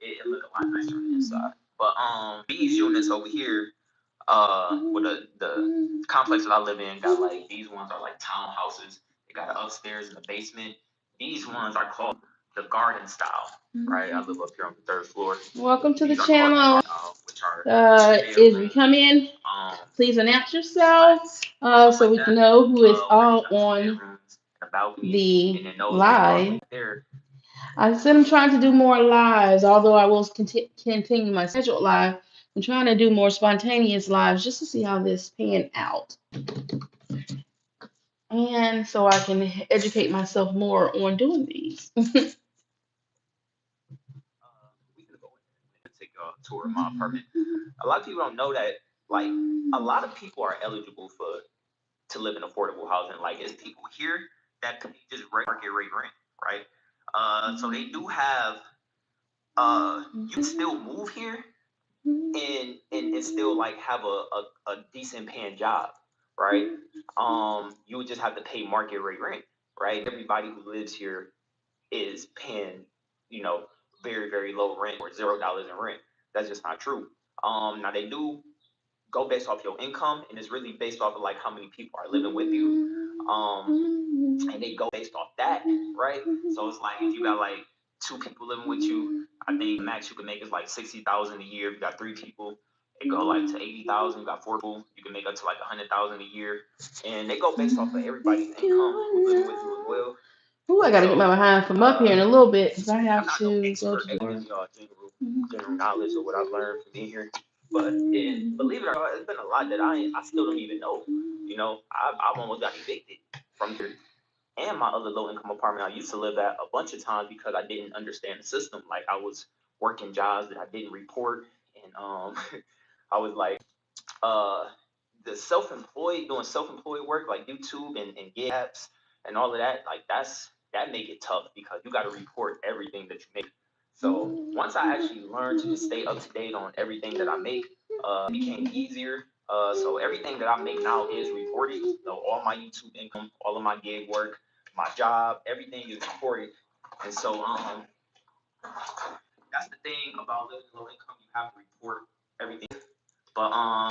it look a lot nicer on the inside. But these units over here, with the complex that I live in, got like these ones are like townhouses. They got an upstairs and a basement. These ones are called the garden style, right? I live up here on the third floor. Welcome to the These are called the channel. which are If you bedroom, come in, please announce yourself stuff so like we that. can know who is Where you all got two on bedrooms and a balcony, the and then those are live. right there. I said I'm trying to do more lives, although I will continue my scheduled live. I'm trying to do more spontaneous lives just to see how this pan out, and so I can educate myself more on doing these. We can go and take a tour of my apartment. A lot of people don't know that, like, a lot of people are eligible to live in affordable housing. Like, it's people here that can just market rate rent, right? So they do have you can still move here and still like have a decent paying job, right? You would just have to pay market rate rent, right? Everybody who lives here is paying, you know, very, very low rent or $0 in rent. That's just not true. Now they do go based off your income, and it's really based off of like how many people are living with you. And they go based off that, right? So it's like if you got like 2 people living with you, I think the max you can make is like 60,000 a year. If you got 3 people, it go like to 80,000. You got 4 people, you can make up to like 100,000 a year, and they go based off of everybody's income who's living with you as well. Ooh, I gotta get my behind from up here in a little bit because I I'm have not no to go expert to the at door. giving y'all general knowledge of what I've learned from being here, but believe it or not, it's been a lot that I still don't even know. You know, I've almost got evicted from here and my other low income apartment I used to live at a bunch of times because I didn't understand the system. Like I was working jobs that I didn't report, and I was like uh the doing self-employed work like YouTube and gig apps and all of that. Like that make it tough because you got to report everything that you make. So once I actually learned to just stay up to date on everything that I make, it became easier. So everything that I make now is reported. So all my YouTube income, all of my gig work, my job, everything is reported. And so that's the thing about living low income. You have to report everything. But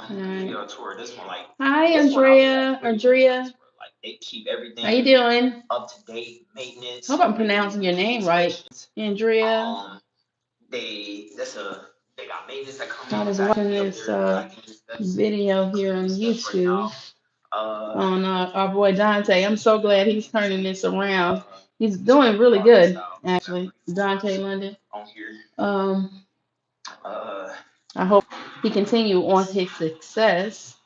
yeah, tour this one like Hi, this one I was Andrea. like really Andrea, impressed with. Like they keep how you everything doing? up to date, maintenance. Hope I'm They do pronouncing your name right, inspections. Andrea. They got maintenance that come I in. It's was watching actually up this there. Like that's video here on the steps right YouTube now. on our boy Dante. I'm so glad he's turning this around. He's It's doing called the really garden good, style. Got actually. pretty cool Dante ones London. on here. I hope he continue on his success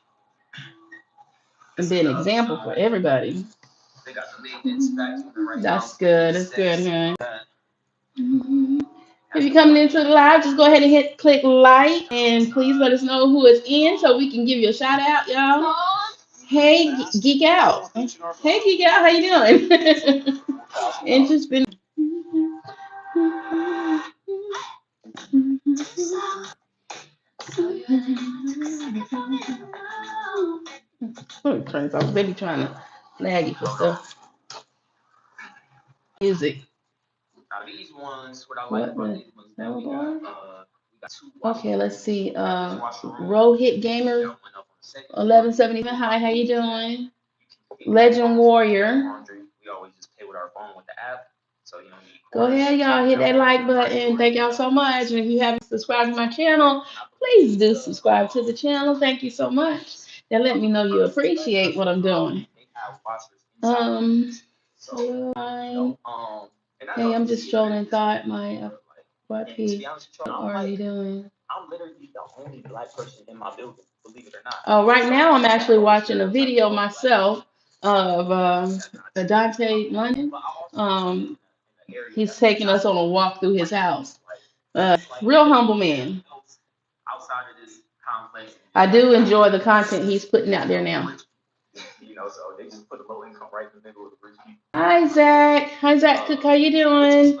and be an example for everybody. They got the maintenance vacuum right now. That's good. That's good, Steps. man. If you're coming into the live, just go ahead and click like, and please let us know who is in so we can give you a shout out, y'all. Hey, Geek Out. Hey, Geek Out. How you doing? And just been. Oh, turns off. Baby trying to flag you for stuff. Music. Now these ones, what I like about these ones that we got two. Okay, let's see. Rohit Gamer 1177. Hi, how you doing? Legend Warrior. We always just pay with our phone with the app. So you know. Go ahead, y'all. Hit that like button. Thank y'all so much. And if you haven't subscribed to my channel, please do subscribe to the channel. Thank you so much. That let me know you appreciate what I'm doing. Hello, hi. Hey, I'm just strolling thought. My YP. How are you doing? I'm literally the only black person in my building, believe it or not. Oh, right now I'm actually watching a video myself of Dante London. He's taking us on a walk through his house. Real humble man. I do enjoy the content he's putting out there now. You know, so they just put a low income right in the middle of the rich people. Hi Zach. Hi Zach Cook. How you doing?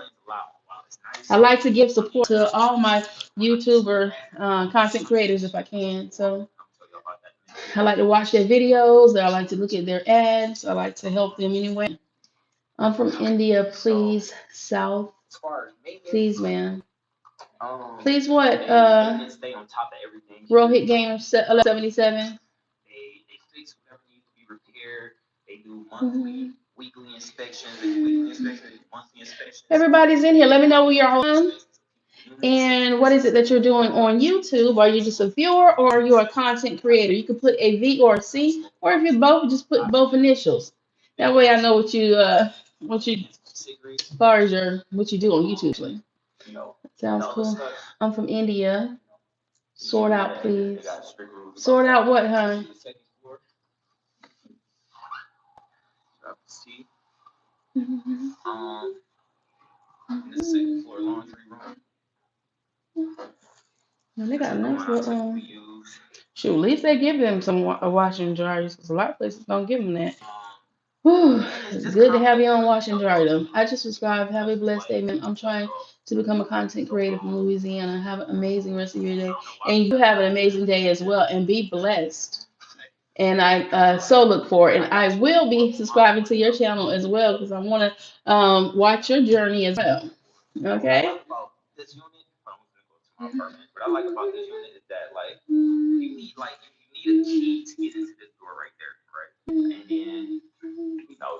I like to give support to all my YouTuber content creators if I can. So I like to watch their videos. I like to look at their ads. I like to help them anyway. I'm from India, please. South. Please, man. Please what? They stay on top of everything. Real Hit Gamer 77. They fix whatever needs to be repaired. They do monthly, weekly inspections. They do weekly inspections, monthly inspections. Everybody's in here. Let me know where you're on. And what is it that you're doing on YouTube? Are you just a viewer or are you a content creator? You can put a V or a C, or if you're both, just put both initials. That way I know what you as far as what you do on YouTube. Sounds cool. I'm from India. Sort out, please. Sort out what, honey? The second floor laundry room. They got a nice little. Shoot, at least they give them some washing dryers, because a lot of places don't give them that. Whew, it's good to have your own washing dryer, though. I just subscribe. Have a blessed day, man. I'm trying to become a content creator from Louisiana. Have an amazing rest of your day. And you have an amazing day as well. And be blessed. And I so look forward. And I will be subscribing to your channel as well, because I want to watch your journey as well. Okay? What I like about this unit is that you need a key to get into this door right there, right? And then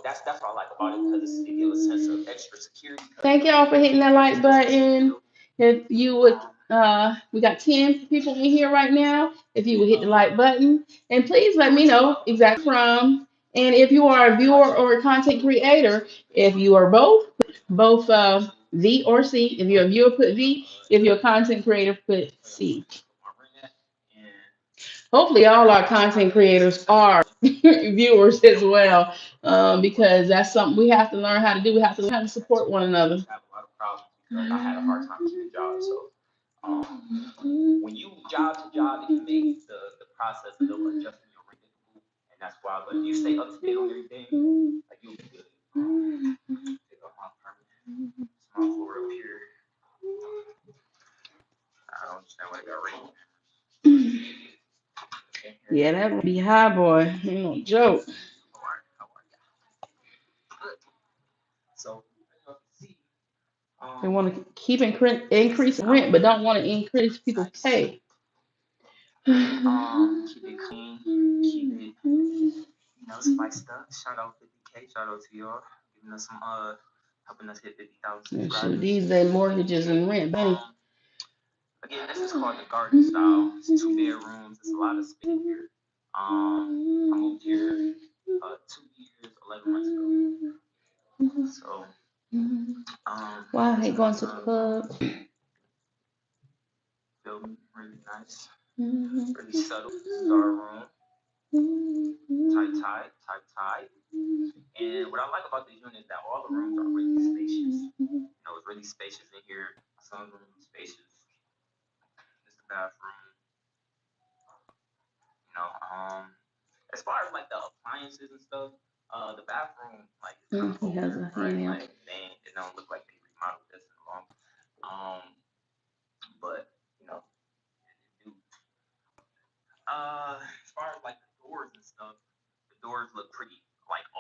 that's what I like about it, because it gives a sense of extra security. Thank y'all for hitting that like button. If you would, we got 10 people in here right now. If you would hit the like button, and please let me know exactly from. And if you are a viewer or a content creator, if you are both V or C. If you're a viewer, put V. If you're a content creator, put C. Hopefully, all our content creators are viewers as well, because that's something we have to learn how to do. We have to learn how to support one another. I had a hard time keeping jobs, so when you job to job, it can make the process of adjusting your rent difficult, and that's why. But if you stay up to date on everything, you'll be good. Pick up my permit, small floor up here. I don't understand why they got rain. Yeah, that would be high, boy. Ain't no joke. So, see, they want to keep increasing rent, but don't want to increase people's pay. Keep it clean, keep it, spiced up. Shout out 50K, shout out to y'all, giving us some helping us hit 50,000 subscribers. These are mortgages and rent, baby. Again, this is called the garden style. It's 2 bedrooms. It's a lot of space here. I moved here 2 years, 11 months ago. So, wow, I hate going to the club. Feel really nice. Really subtle. This is our room. Tight. And what I like about this unit is that all the rooms are really spacious. It's really spacious in here. Some rooms are spacious. This is the bathroom. As far as the appliances and stuff, the bathroom is kind of older, right? It don't look like they remodeled this in long. But as far as the doors and stuff, the doors look pretty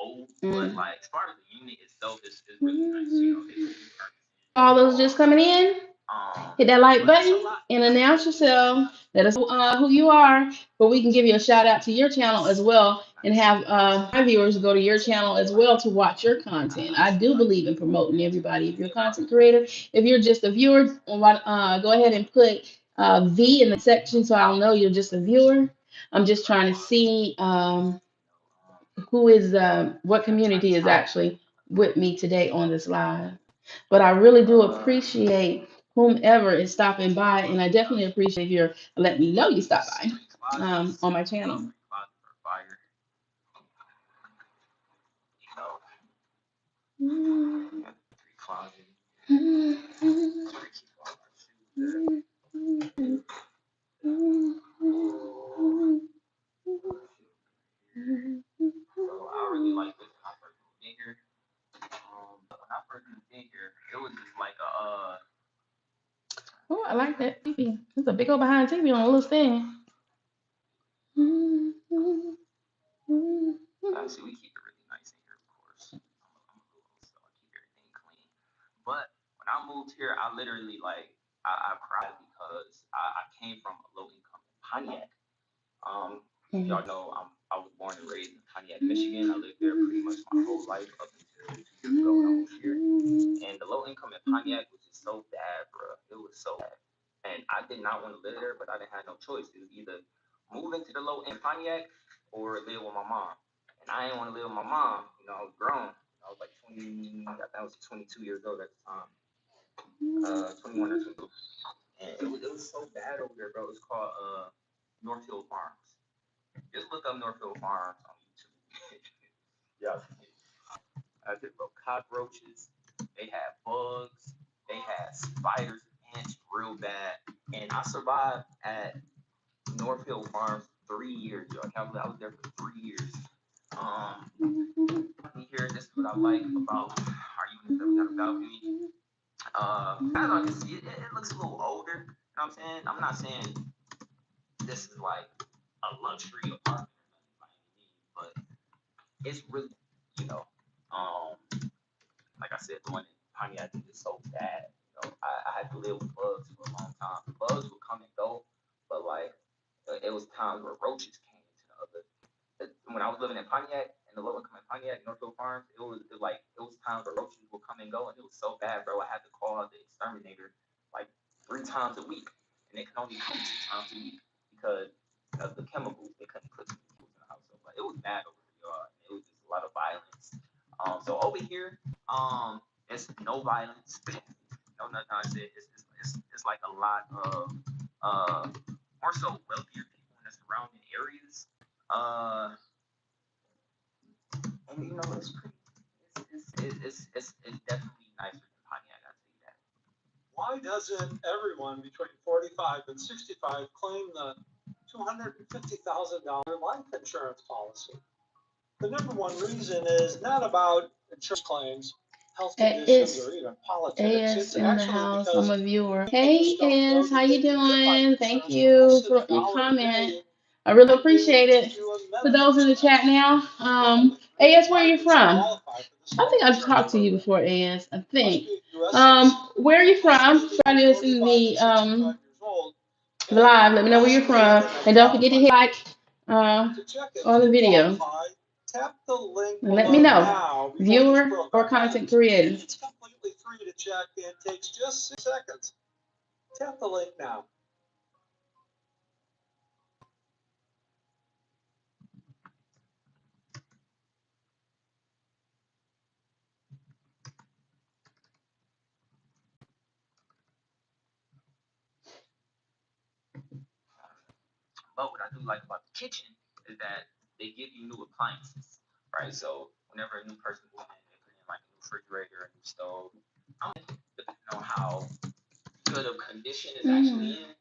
old, but as far as the unit itself is really nice. All those just coming in, hit that like button and announce yourself. Let us know who you are, but we can give you a shout out to your channel as well, and have my viewers go to your channel as well to watch your content. I do believe in promoting everybody. If you're a content creator, if you're just a viewer, go ahead and put V in the section so I'll know you're just a viewer. I'm just trying to see who is what community is actually with me today on this live. But I really do appreciate whomever is stopping by, and I definitely appreciate if you're letting me know you stopped by on my channel. I really like this when I first moved in here. But when I first moved in here, it was just oh, I like that TV. It's a big old behind TV on a little stand. See, we keep it really nice in here, of course. I'm a little, so I keep everything clean. But when I moved here, I literally I cried because I came from a low income Pontiac. Y'all know I was born and raised in Pontiac, Michigan. I lived there pretty much my whole life up until 2 years ago when I moved here. And the low income in Pontiac was just so bad, bro. It was so bad. And I did not want to live there, but I didn't have no choice. It was either move into the low end Pontiac or live with my mom. And I didn't want to live with my mom. You know, I was grown. I was like 20, I think I was 22 years old at the time. 21 or 22. And it was so bad over there, bro. It's called Northfield Farms. Just look up Northfield Farms on YouTube. Yeah. I did, bro. Cockroaches. They had bugs. They had spiders, ants, real bad. And I survived at Northfield Farms 3 years, yo. I was there for 3 years. Here, this is what I like about our units that we got a balcony. As I can see, it looks a little older. You know what I'm saying? I'm not saying this is like a luxury apartment or nothing by any means, but it's really, you know, like I said, the one in Pontiac is so bad. You know, I had to live with bugs for a long time. Bugs would come and go, but like it was times where roaches came into the other. When I was living in Pontiac, in the low income in Pontiac, Northfield Farms, it was times where roaches would come and go, and it was so bad, bro. I had to call the exterminator like 3 times a week, and it could only come 2 times a week because of the chemicals. They couldn't put the chemicals in the house, so like it was bad over here, y'all. It was just a lot of violence. So over here, it's no violence. No, nothing I said. It's like a lot of more so wealthier people in the surrounding areas. And you know, it's pretty. It's definitely nicer than Pontiac. I tell you that. Why doesn't everyone between 45 and 65 claim the $250,000 life insurance policy? The number one reason is not about insurance claims, health conditions, or even politics. It's in the house. I'm a viewer. Hey, AS, how you doing? Thank you for your comment. I really appreciate it. For those in the chat now, AS, where are you from? I think I've talked to you before, AS. I think. Where are you from? Try to listen to me live. Let me know where you're from, and don't forget to hit like on the video. Tap the link and let me know, viewer or content creator. It's completely free to check and takes just 6 seconds. Tap the link now. But what I do like about the kitchen is that they give you new appliances, right? So whenever a new person moves in, they put in like a new refrigerator, a new stove. Depending on how good of condition it's actually in.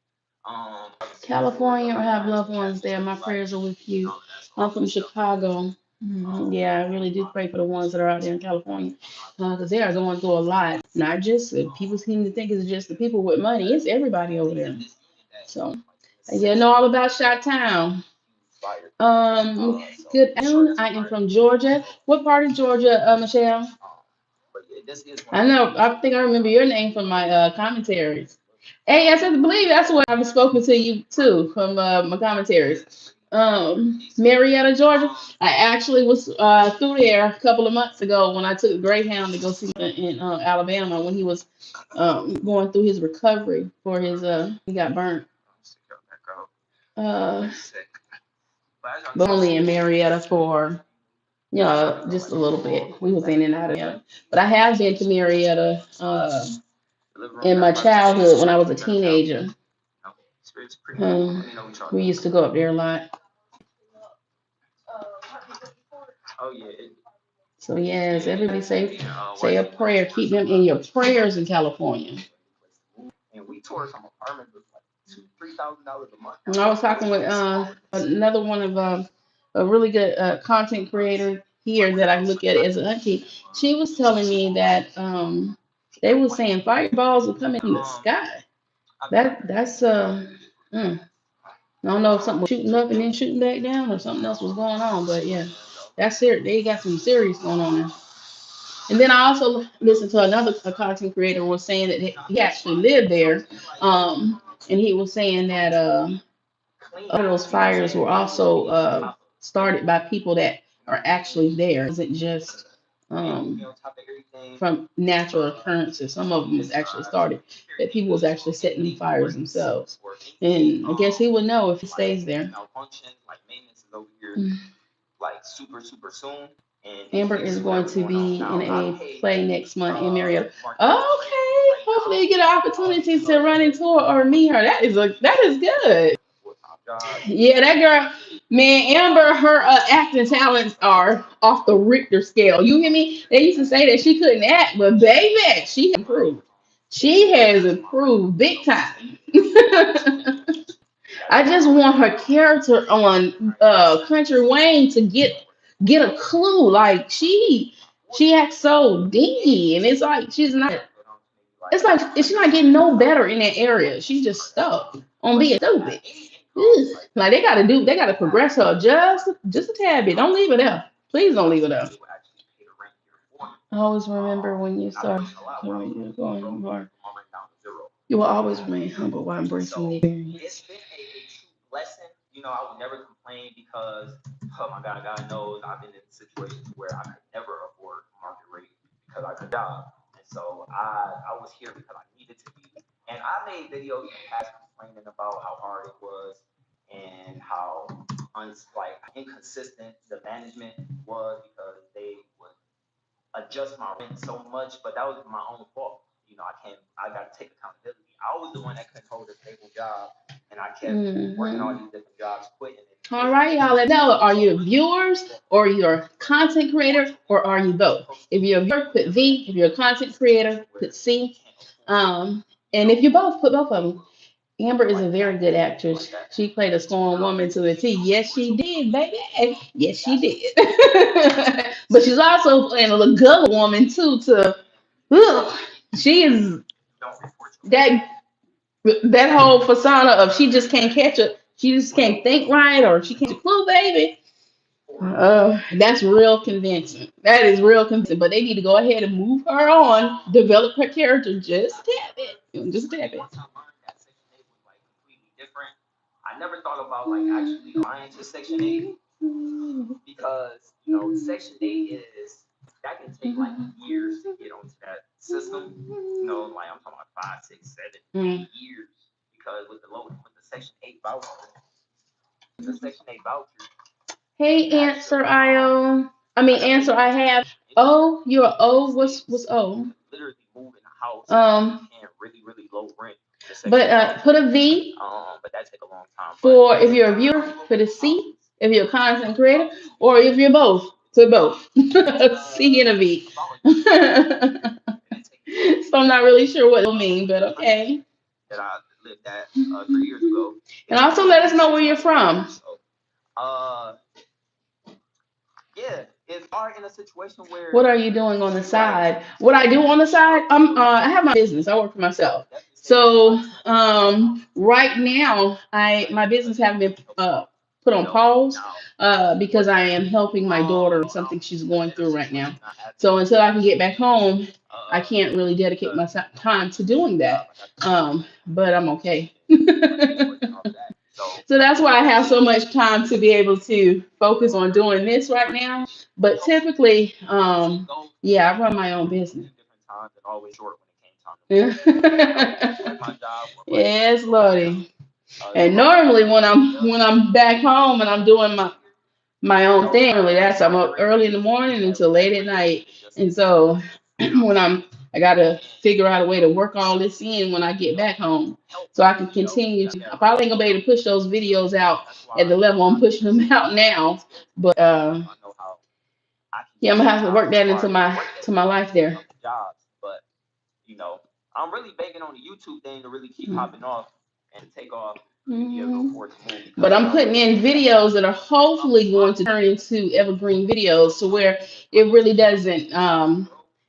California, or have loved ones there. My prayers are with you. I'm from Chicago. Yeah, I really do pray for the ones that are out there in California, because they are going through a lot. Not just people seem to think it's just the people with money. It's everybody over there. So, yeah, know all about Chi-Town. Good afternoon. I am from Georgia. What part of Georgia, Michelle? I know. I think I remember your name from my commentaries. Hey, yes, I believe that's where I've spoken to you too from my commentaries. Marietta, Georgia. I actually was through there a couple of months ago when I took Greyhound to go see him in Alabama when he was going through his recovery for his he got burnt. But only in Marietta for just a little bit. We was in and out of there. But I have been to Marietta in my childhood when I was a teenager. We used to go up there a lot. Oh yeah. So yes, everybody say a prayer. Keep them in your prayers in California. And we tore some apartments with like $2,000-$3,000 a month. I was talking with another one of a really good content creator here that I look at as an auntie. She was telling me that they were saying fireballs were coming from the sky. That's I don't know if something was shooting up and then shooting back down or something else was going on, but yeah, that's it. They got some serious going on there. And then I also listened to another content creator was saying that he actually lived there, and he was saying that of those fires were also started by people that are actually there. It isn't just from natural occurrences. Some of them was actually started that people was actually setting fires themselves. And I guess he would know if he stays there. Like super soon. And Amber is going to be in a play next month in Marietta. Okay, hopefully you get an opportunity to run into her or meet her. That is good. Yeah, that girl, man, Amber, her acting talents are off the Richter scale. You hear me? They used to say that she couldn't act, but baby, she improved. She has improved big time. I just want her character on Country Wayne to get a clue. Like she acts so dingy, and it's like she's not. It's like she's not getting no better in that area. She's just stuck on being stupid. Ugh. Like they gotta progress her just a tad bit. Don't leave it there. Please don't leave it there. I always remember when you started when you were going more. You will always remain humble while embracing the experience. Lesson, I would never complain because, oh my God, God knows I've been in situations where I could never afford market rate because I could job. And so I was here because I needed to be. And I made videos in the past complaining about how hard it was and how inconsistent the management was because they would adjust my rent so much, but that was my own fault. I got to take accountability. I was the one that couldn't hold a stable job, and I kept working all these different jobs, quitting. All right, y'all. Let's know. Are you viewers or you're a content creator, or are you both? If you're a viewer, put V. If you're a content creator, put C. And if you both, put both of them. Amber is a very good actress. She played a scorned woman to the T. Yes, she did, baby. Yes, she did. But she's also playing a good woman too. She is that whole persona of she just can't catch it. She just can't think right, or she can't clue, baby. That's real convincing. That is real convincing. But they need to go ahead and move her on, develop her character just a tad bit, just a tad bit. I never thought about actually applying to Section 8 because Section 8 is that can take years to get onto that system. I'm talking about 5, 6, 7, 8 years because with the Section 8 voucher, Hey, answer IO. Answer I have. Oh, you're O. What's O? Literally moving the house and really low rent. But put a V. But that take a long time. For if you're a viewer, put a C. If you're a content creator, or if you're both, put both. C and a V. So I'm not really sure what it'll mean, but okay. That I lived at 3 years ago. And also let us know where you're from. Yeah, if are in a situation where. What are you doing on the side? What I do on the side? I have my business. I work for myself. So right now, my business has been put on pause because I am helping my daughter with something she's going through right now. So until I can get back home, I can't really dedicate my time to doing that. But I'm okay. So that's why I have so much time to be able to focus on doing this right now. But typically, yeah, I run my own business. Yes, Lordy. And normally when I'm back home and I'm doing my own thing, really I'm up early in the morning until late at night. And so I gotta figure out a way to work all this in when I get back home, so I can continue to. I probably ain't gonna be able to push those videos out at the level I'm pushing them out now, but yeah, I'm gonna have to work that into my life there. But I'm really begging on the YouTube thing to really keep popping off and take off. But I'm putting in videos that are hopefully going to turn into evergreen videos, to where it really doesn't.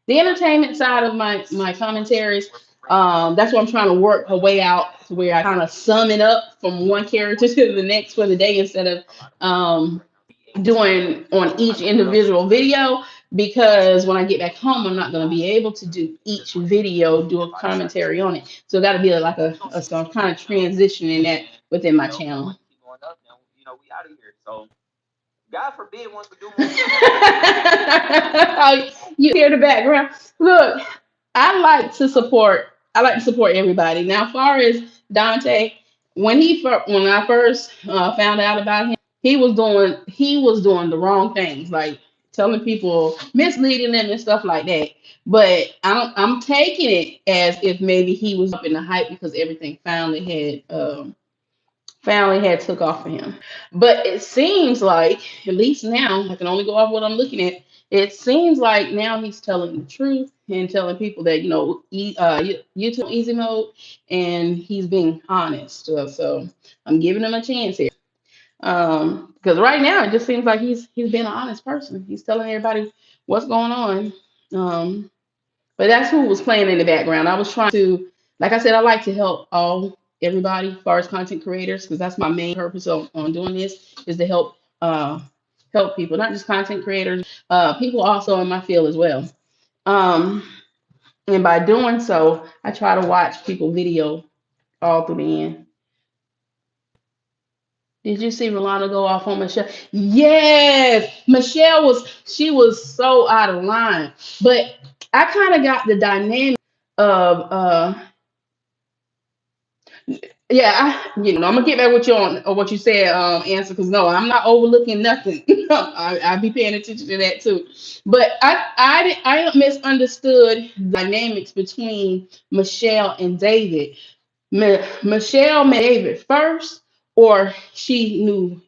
The entertainment side of my commentaries, that's what I'm trying to work a way out to where I kind of sum it up from one character to the next for the day, instead of doing on each individual video, because when I get back home, I'm not going to be able to do each video, do a commentary on it. So it got to be like some kind of transition in that within my channel. You know, we out of here. So God forbid wants to do more. You hear the background? Look, I like to support. I like to support everybody. Now, as far as Dante, when I first found out about him, he was doing the wrong things, like telling people, misleading them and stuff like that. But I'm taking it as if maybe he was up in the hype because everything finally had took off for him. But it seems like, at least now, I can only go off what I'm looking at. It seems like now he's telling the truth and telling people that, YouTube easy mode, and he's being honest. So I'm giving him a chance here. Because right now it just seems like he's being an honest person. He's telling everybody what's going on. But that's who was playing in the background. I was trying to, like I said, I like to help everybody as far as content creators, because that's my main purpose on doing this, is to help people, not just content creators, people also in my field as well. And by doing so, I try to watch people video all through the end. Did you see Rolanda go off on Michelle? Yes, Michelle was so out of line. But I kind of got the dynamic of I'm gonna get back with you on what you said, answer, because no, I'm not overlooking nothing. I be paying attention to that too. But I misunderstood the dynamics between Michelle and David. Michelle met David first, or she knew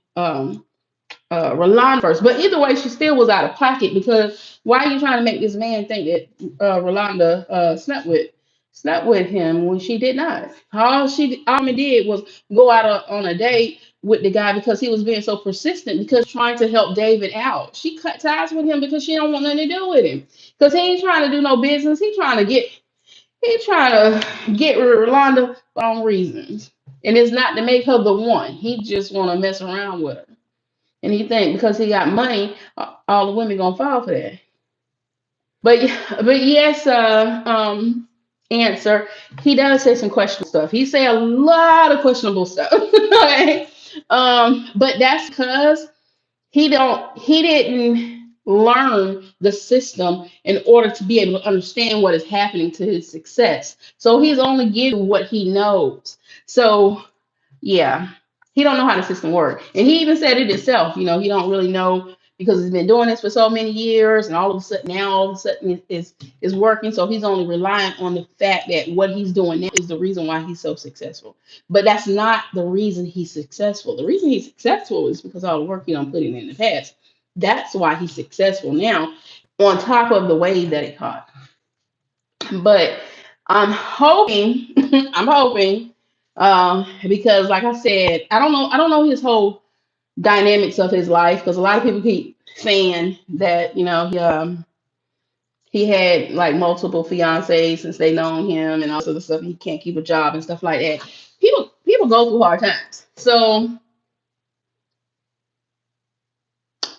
Rolanda first. But either way, she still was out of pocket, because why are you trying to make this man think that Rolanda slept with him when she did not? All she did was go out on a date with the guy because he was being so persistent, because trying to help David out. She cut ties with him because she don't want nothing to do with him, because he ain't trying to do no business. He trying to get rid of Rolanda for own reasons, and it's not to make her the one. He just want to mess around with her. And he think because he got money, all the women gonna fall for that. But yes, answer. He does say some questionable stuff. He say a lot of questionable stuff. Okay. But that's because he didn't learn the system in order to be able to understand what is happening to his success. So he's only giving what he knows. So yeah, he don't know how the system works, and he even said it himself. He don't really know, because he's been doing this for so many years, and all of a sudden is working. So he's only relying on the fact that what he's doing now is the reason why he's so successful. But that's not the reason he's successful. The reason he's successful is because all the work he done put in the past. That's why he's successful now, on top of the wave that it caught. But I'm hoping, because like I said, I don't know his whole dynamics of his life, because a lot of people keep saying that he had like multiple fiancées since they known him and all sort of stuff. He can't keep a job and stuff like that. People go through hard times. So,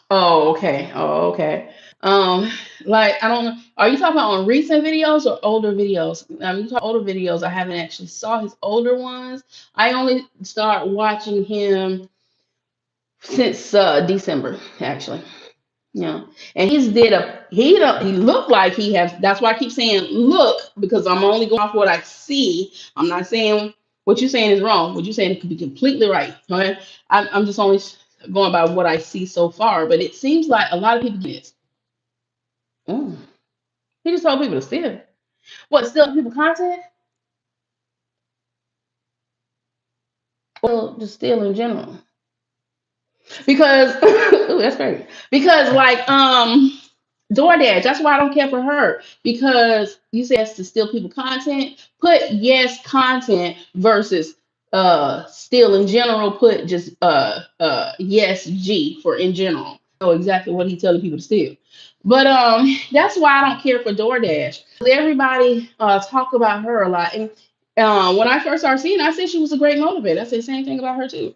oh okay. Like, I don't know. Are you talking about on recent videos or older videos? You talk older videos. I haven't actually saw his older ones. I only start watching him since December, actually. Yeah, and he looked like he has. That's why I keep saying look, because I'm only going off what I see. I'm not saying what you're saying is wrong. What you're saying could be completely right. Okay, I'm just only going by what I see so far. But it seems like a lot of people get it. Mm. He just told people to steal. What, steal people content? Well, just steal in general. Because ooh, that's crazy. Because like DoorDash, that's why I don't care for her. Because you said to steal people content, put yes content versus steal in general, put just yes G for in general. Know exactly what he's telling people to steal. But that's why I don't care for DoorDash. Everybody talk about her a lot. And when I first started seeing, I said she was a great motivator. I said the same thing about her too.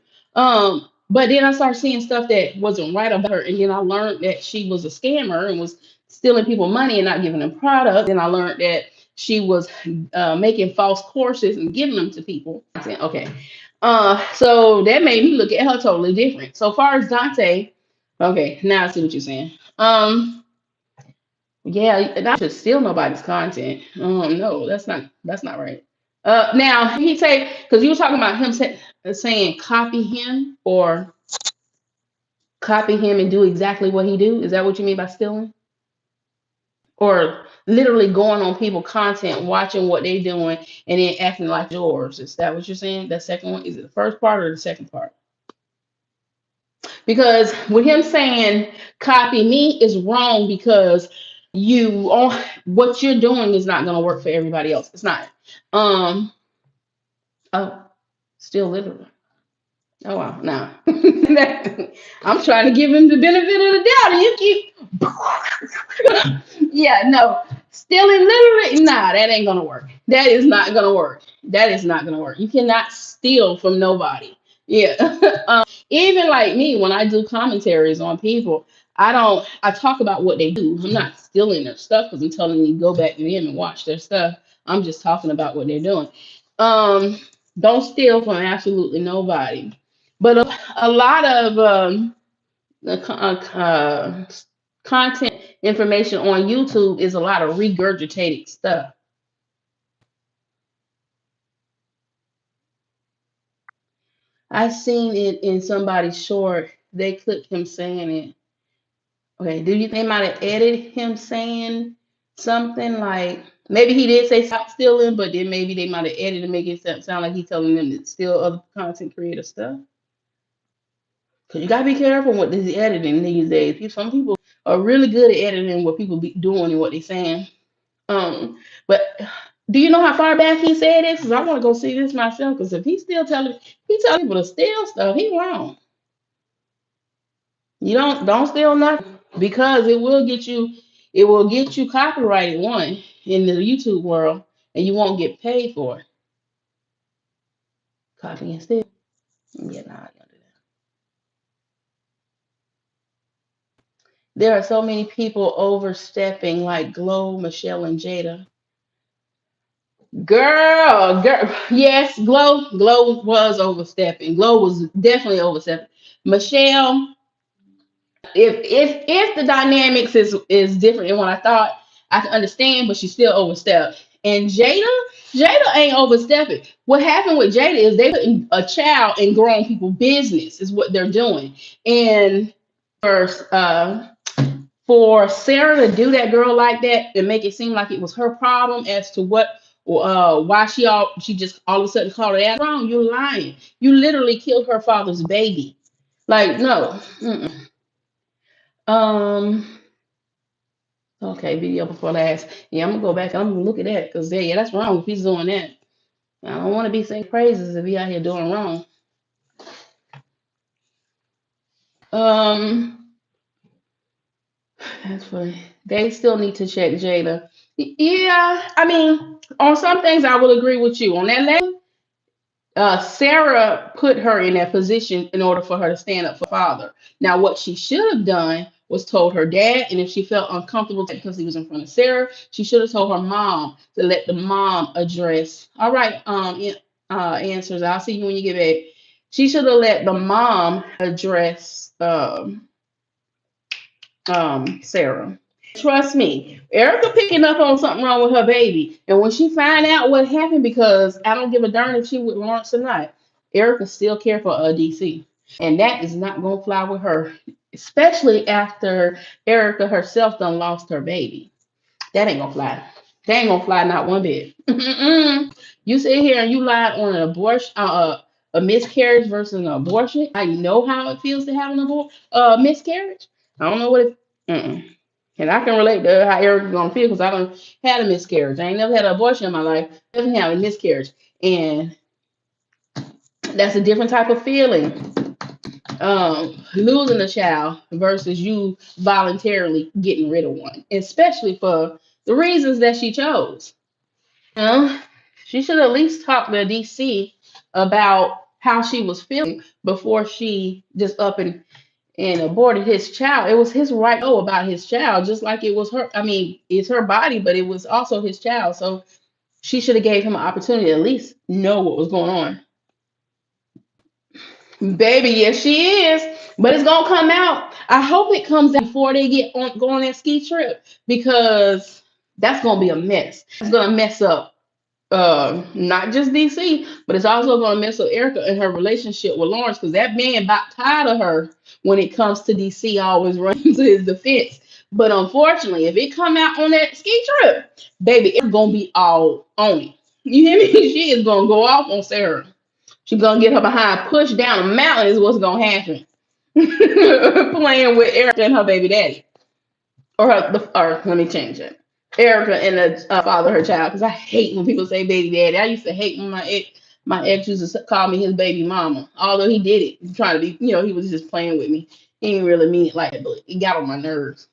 But then I started seeing stuff that wasn't right about her, and then I learned that she was a scammer and was stealing people money and not giving them product. Then I learned that she was making false courses and giving them to people. I said, okay. So that made me look at her totally different. So far as Dante, okay, now I see what you're saying. Yeah, not to steal nobody's content. No, that's not right. Now he say, because you were talking about him saying copy him or copy him and do exactly what he do. Is that what you mean by stealing? Or literally going on people's content, watching what they doing, and then acting like yours. Is that what you're saying? The second one, is it the first part or the second part? Because with him saying copy me is wrong because what you're doing is not going to work for everybody else. It's not. Oh, still literal. Oh wow, no. I'm trying to give him the benefit of the doubt, and you keep. Yeah, no. Stealing literally, nah, that ain't gonna work. That is not gonna work. That is not gonna work. You cannot steal from nobody. Yeah. Even like me, when I do commentaries on people, I talk about what they do. I'm not stealing their stuff because I'm telling you go back to them and watch their stuff. I'm just talking about what they're doing. Don't steal from absolutely nobody. But a lot of content information on YouTube is a lot of regurgitated stuff. I seen it in somebody's short. They clipped him saying it. Okay, do you think they might have edited him saying something like maybe he did say stop stealing, but then maybe they might have edited to make it sound like he's telling them to steal other content creator stuff? Because you gotta be careful with this editing these days. Some people are really good at editing what people be doing and what they're saying. But do you know how far back he said this? Because I want to go see this myself. Because if he's still telling people to steal stuff, he's wrong. You don't steal nothing because it will get you copyrighted one in the YouTube world, and you won't get paid for it. Copy and steal. Yeah, nah, I don't do that. There are so many people overstepping, like Glow, Michelle, and Jada. Girl, yes, Glow was overstepping. Glow was definitely overstepping. Michelle, if the dynamics is different than what I thought, I can understand, but she still overstepped. And Jada ain't overstepping. What happened with Jada is they putting a child in grown people business is what they're doing. And first, for Sarah to do that girl like that and make it seem like it was her problem as to why she just all of a sudden called her ass wrong. You're lying. You literally killed her father's baby. Like no. Mm-mm. Okay, video before last. Yeah, I'm gonna go back and I'm gonna look at that because yeah, that's wrong if he's doing that. I don't want to be saying praises if he out here doing wrong. That's funny. They still need to check Jada. Yeah, I mean, on some things I will agree with you. On that level, Sarah put her in that position in order for her to stand up for father. Now, what she should have done was told her dad, and if she felt uncomfortable because he was in front of Sarah, she should have told her mom to let the mom address. All right, answers. I'll see you when you get back. She should have let the mom address Sarah. Trust me, Erica picking up on something wrong with her baby. And when she find out what happened, because I don't give a darn if she with Lawrence or not, Erica still care for DC. And that is not gonna fly with her, especially after Erica herself done lost her baby. That ain't gonna fly. That ain't gonna fly not one bit. You sit here and you lie on an abortion, a miscarriage versus an abortion. I know how it feels to have an miscarriage. I don't know what it. Mm-mm. And I can relate to how Eric's gonna feel because I don't had a miscarriage. I ain't never had an abortion in my life. Never had a miscarriage, and that's a different type of feeling. Losing a child versus you voluntarily getting rid of one, especially for the reasons that she chose. You know, she should at least talk to DC about how she was feeling before she just up and and aborted his child. It was his right to know about his child, just like it was her. I mean, it's her body, but it was also his child. So she should have gave him an opportunity to at least know what was going on. Baby, yes, she is. But it's gonna come out. I hope it comes out before they go on that ski trip, because that's gonna be a mess. It's gonna mess up not just DC, but it's also gonna mess up Erica and her relationship with Lawrence, because that man about tired of her when it comes to DC, always running to his defense. But unfortunately, if it come out on that ski trip, baby, it's gonna be all on it. You hear me? She is gonna go off on Sarah. She's gonna get her behind pushed down a mountain is what's gonna happen. Playing with Erica and her baby daddy. Or let me change it. Erica and the father of her child, because I hate when people say baby daddy. I used to hate when my ex used to call me his baby mama. Although he did it, trying to be, he was just playing with me. He didn't really mean it like that, but it got on my nerves.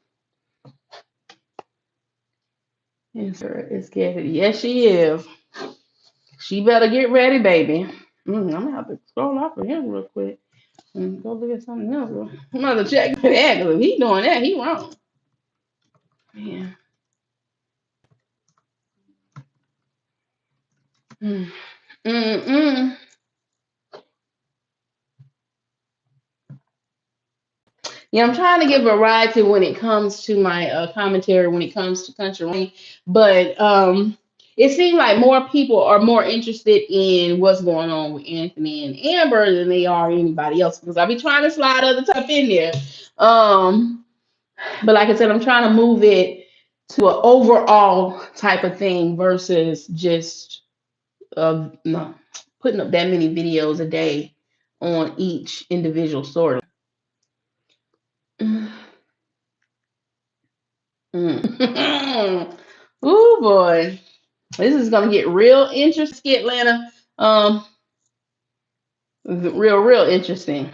Yes, sir, it's Kathy. Yes, she is. She better get ready, baby. I'm gonna have to scroll off of him real quick and go look at something else. I'm gonna check that, because if he doing that, he wrong. Yeah. Mm-mm. Yeah, I'm trying to give variety when it comes to my commentary, when it comes to country music, but it seems like more people are more interested in what's going on with Anthony and Amber than they are anybody else, because I be trying to slide other stuff in there. But like I said, I'm trying to move it to an overall type of thing versus just no, putting up that many videos a day on each individual story. Oh boy, this is gonna get real interesting, Atlanta. Real interesting.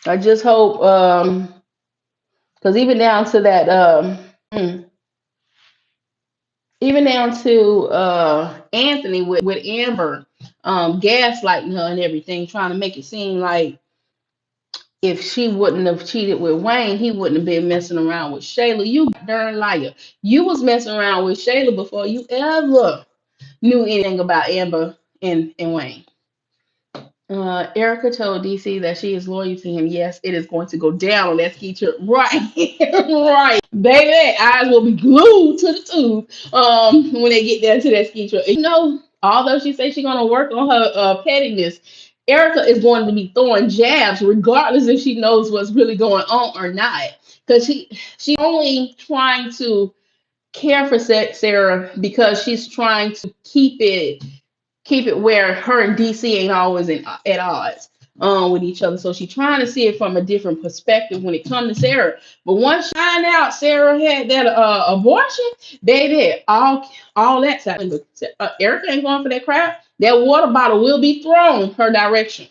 I just hope, because even down to that, even down to Anthony with Amber, gaslighting her and everything, trying to make it seem like if she wouldn't have cheated with Wayne, he wouldn't have been messing around with Shayla. You darn liar. You was messing around with Shayla before you ever knew anything about Amber and Wayne. Erica told DC that she is loyal to him. Yes, it is going to go down on that ski trip. Right. Right. Baby, eyes will be glued to the tube when they get down to that ski trip. Although she says she's gonna work on her pettiness, Erica is going to be throwing jabs regardless if she knows what's really going on or not. Because she only trying to care for Sarah because she's trying to keep it where her and DC ain't always at odds with each other. So she's trying to see it from a different perspective when it comes to Sarah. But once she find out Sarah had that abortion, baby, all that's happening. Erica ain't going for that crap. That water bottle will be thrown her direction.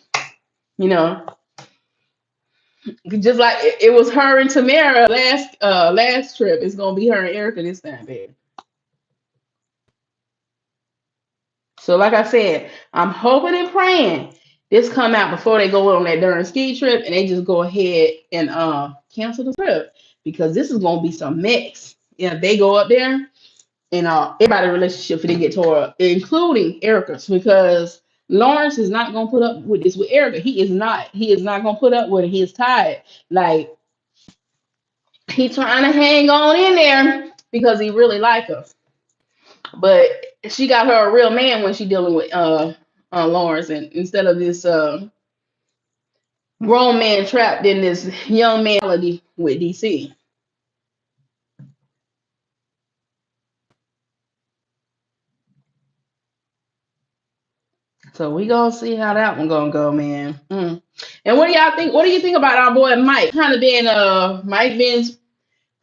Just like it was her and Tamara last trip. It's gonna be her and Erica this time, baby. So like I said, I'm hoping and praying this come out before they go on that darn ski trip and they just go ahead and cancel the trip, because this is gonna be some mess. Yeah, they go up there and everybody relationship they get tore up, including Erica's, because Lawrence is not gonna put up with this with Erica. He is not. He is not gonna put up with it. He is tired. Like, he trying to hang on in there because he really like her. But she got her a real man when she dealing with Lawrence, and instead of this grown man trapped in this young man with DC. So we gonna see how that one gonna go, man. And what do y'all think? What do you think about our boy Mike? Mike been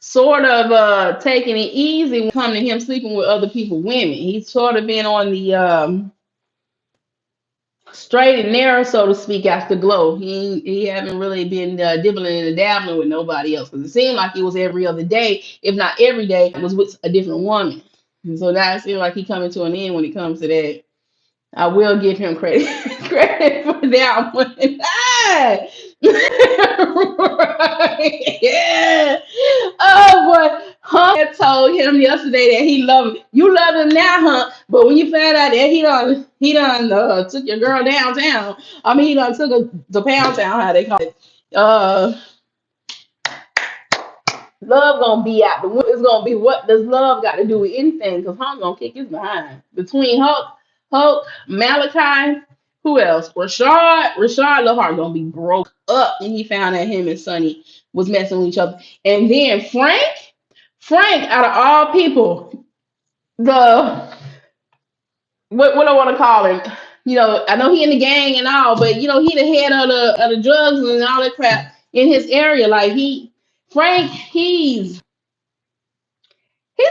sort of taking it easy when it comes to him sleeping with other people's women. He's sort of been on the straight and narrow, so to speak, after Glow. He haven't really been dibbling and dabbling with nobody else, because it seemed like it was every other day, if not every day, it was with a different woman. And so now it seems like he coming to an end when it comes to that. I will give him credit credit for that one. Ah! Right. Yeah. Oh boy, Hunk had told him yesterday that he loved him. You love him now, Hunk, but when you found out that he done took your girl downtown. I mean, he done took her to Pound Town, how they call it. Uh, Love gonna be out the window. It's gonna be what does love got to do with anything? Because Hulk gonna kick his behind. Between Hulk, Malachi, who else? Rashad Lahart gonna be broke up when he found out him and Sonny was messing with each other. And then Frank, out of all people, the what I want to call him. I know he in the gang and all, but he the head of the drugs and all that crap in his area. Like Frank, he's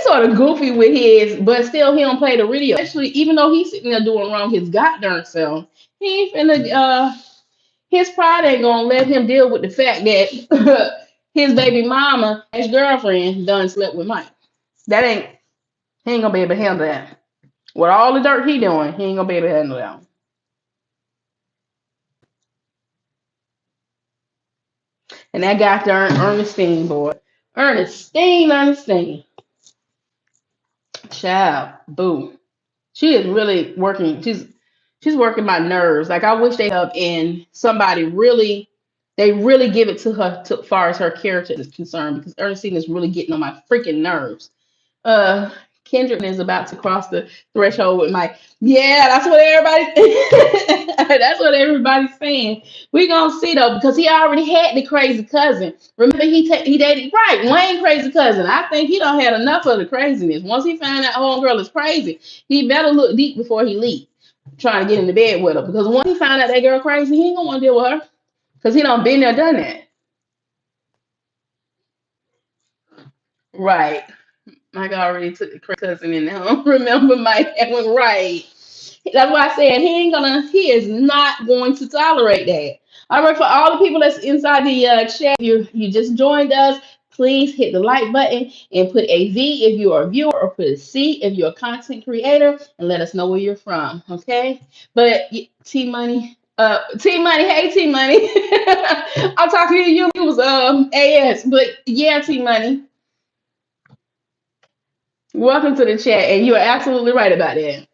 sort of goofy with his, but still he don't play the radio. Especially even though he's sitting there doing wrong his goddamn self, he ain't finna. His pride ain't gonna let him deal with the fact that his baby mama, his girlfriend, done slept with Mike. That ain't he ain't gonna be able to handle that. With all the dirt he doing, he ain't gonna be able to handle that. And that guy darn Ernestine, boy, Ernestine, child, boo. She is really working. She's working my nerves. Like I wish they up and somebody they really give it to her to far as her character is concerned because Ernestine is really getting on my freaking nerves. uh Kendrick is about to cross the threshold with Mike. Yeah, that's what everybody that's what everybody's saying. We gonna see though, because he already had the crazy cousin. Remember he dated right Wayne crazy cousin. I think he don't had enough of the craziness. Once he found out homegirl is crazy, he better look deep before he leap. Trying to get into bed with her. Because once he found out that girl crazy, he ain't gonna want to deal with her. Because he done been there, done that. Right. Mike already took the cousin in there. Remember Mike that went right. That's why I said he is not going to tolerate that. All right, for all the people that's inside the chat, you just joined us. Please hit the like button and put a V if you are a viewer, or put a C if you're a content creator, and let us know where you're from. Okay? But T Money, hey T Money, I'm talking to you. It was AS, but yeah, T Money. Welcome to the chat, and you are absolutely right about that.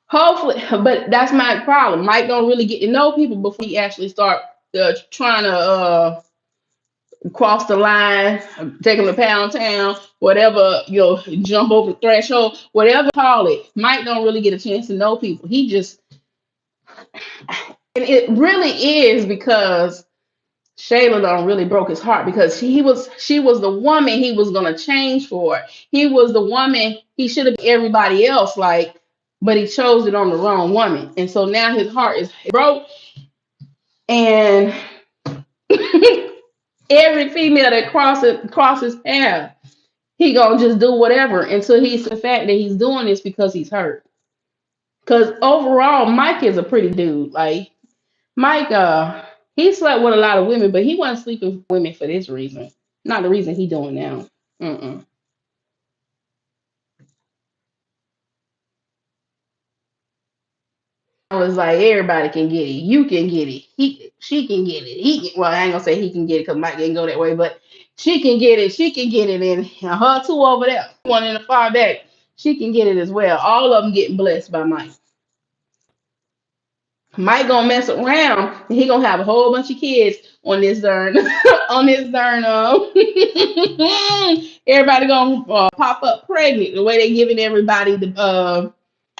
Hopefully, but that's my problem. Mike don't really get to know people before he actually start trying to cross the line, take them to Pound Town, whatever, jump over the threshold, whatever you call it. Mike don't really get a chance to know people. He just, and it really is because Shayla done really broke his heart because she was the woman he was gonna change for. He was the woman he should have been everybody else like, but he chose it on the wrong woman, and so now his heart is broke. And every female that crosses path, he gonna just do whatever until he's the fact that he's doing this because he's hurt. Because overall, Mike is a pretty dude. Like Mike, he slept with a lot of women, but he wasn't sleeping with women for this reason. Not the reason he doing now. Mm-mm. I was like, everybody can get it. You can get it. She can get it. Well, I ain't gonna say he can get it because Mike didn't go that way, but she can get it. She can get it, and her two over there, one in the far back, she can get it as well. All of them getting blessed by Mike. Mike gonna mess around, and he gonna have a whole bunch of kids on this darn, on this darn. Everybody gonna pop up pregnant the way they giving everybody the